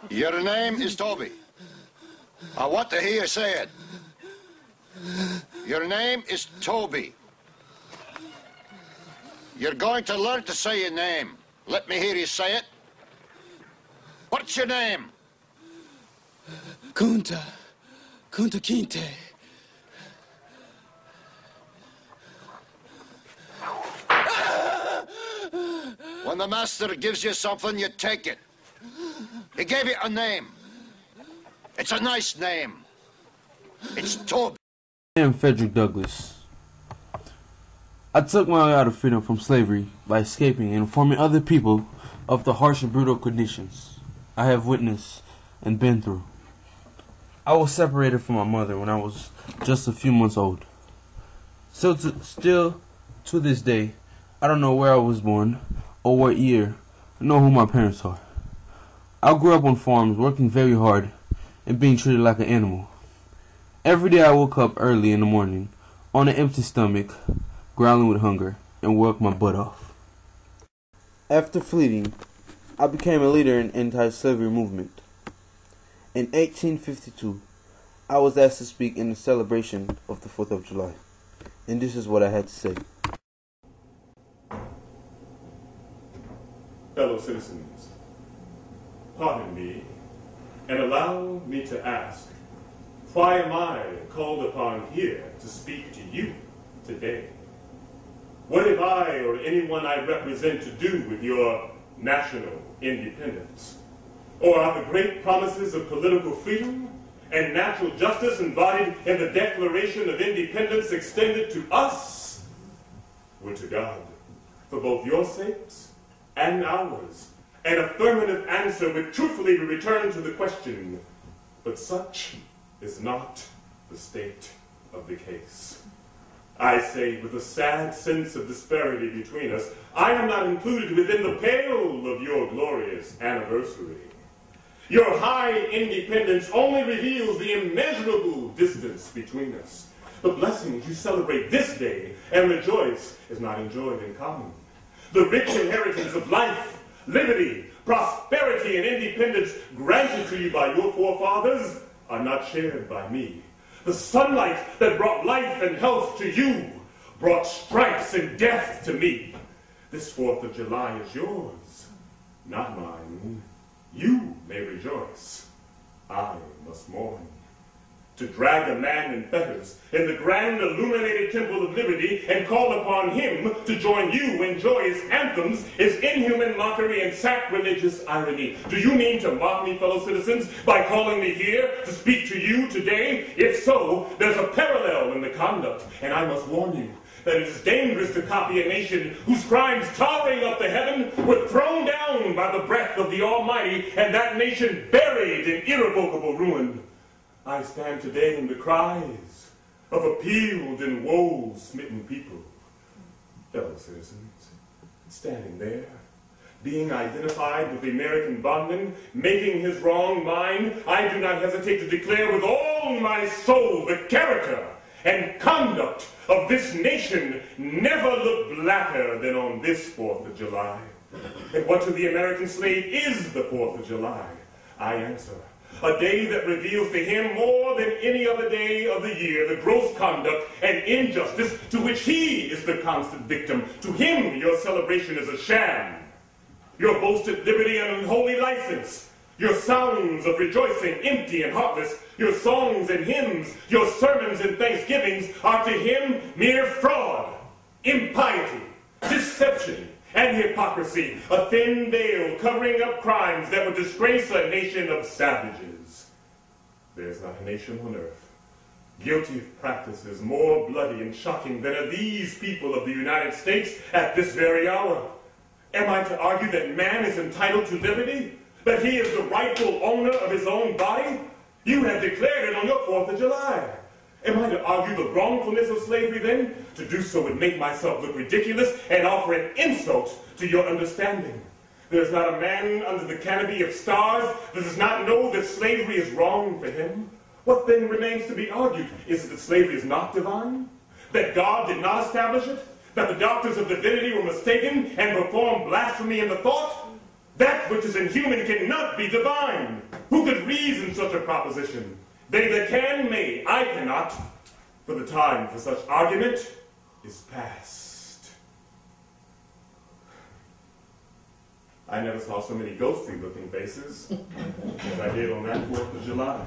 Your name is Toby. I want to hear you say it. Your name is Toby. You're going to learn to say your name. Let me hear you say it. What's your name? Kunta Kinte. When the master gives you something, you take it. He gave you a name. It's a nice name. It's Toby. I am Frederick Douglass. I took my way out of freedom from slavery by escaping and informing other people of the harsh and brutal conditions I have witnessed and been through. I was separated from my mother when I was just a few months old. Still to this day, I don't know where I was born or what year, nor who my parents are. I grew up on farms, working very hard and being treated like an animal. Every day I woke up early in the morning on an empty stomach, growling with hunger, and worked my butt off. After fleeing, I became a leader in the anti-slavery movement. In 1852, I was asked to speak in the celebration of the 4th of July, and this is what I had to say. Fellow citizens, pardon me, and allow me to ask, why am I called upon here to speak to you today? What have I or anyone I represent to do with your national independence? Or are the great promises of political freedom and natural justice embodied in the Declaration of Independence extended to us? Would to God, for both your sakes and ours, an affirmative answer would truthfully return to the question, but such is not the state of the case. I say with a sad sense of disparity between us, I am not included within the pale of your glorious anniversary. Your high independence only reveals the immeasurable distance between us. The blessings you celebrate this day and rejoice is not enjoyed in common. The rich inheritance of life, liberty, prosperity, and independence granted to you by your forefathers are not shared by me. The sunlight that brought life and health to you brought stripes and death to me. This 4th of July is yours, not mine. You may rejoice. I must mourn. To drag a man in fetters in the grand illuminated temple of liberty and call upon him to join you in joyous anthems is inhuman mockery and sacrilegious irony. Do you mean to mock me, fellow citizens, by calling me here to speak to you today? If so, there's a parallel in the conduct, and I must warn you that it is dangerous to copy a nation whose crimes towering up to heaven were thrown down by the breath of the Almighty, and that nation buried in irrevocable ruin. I stand today in the cries of appealed and woe-smitten people. Fellow citizens, standing there, being identified with the American bondman, making his wrong mine, I do not hesitate to declare with all my soul the character and conduct of this nation never looked blacker than on this 4th of July. And what to the American slave is the 4th of July? I answer, a day that reveals to him more than any other day of the year the gross conduct and injustice to which he is the constant victim. To him, your celebration is a sham. Your boasted liberty and unholy license, your sounds of rejoicing empty and heartless, your songs and hymns, your sermons and thanksgivings are to him mere fraud, impiety, deception, and hypocrisy, a thin veil covering up crimes that would disgrace a nation of savages. There's not a nation on earth guilty of practices more bloody and shocking than are these people of the United States at this very hour. Am I to argue that man is entitled to liberty? That he is the rightful owner of his own body? You have declared it on your 4th of July. Am I to argue the wrongfulness of slavery then? To do so would make myself look ridiculous and offer an insult to your understanding. There's not a man under the canopy of stars that does not know that slavery is wrong for him. What then remains to be argued? Is it that slavery is not divine? That God did not establish it? That the doctors of divinity were mistaken and performed blasphemy in the thought? That which is inhuman cannot be divine. Who could reason such a proposition? They that can may, I cannot. For the time for such argument is past. I never saw so many ghostly-looking faces as I did on that 4th of July.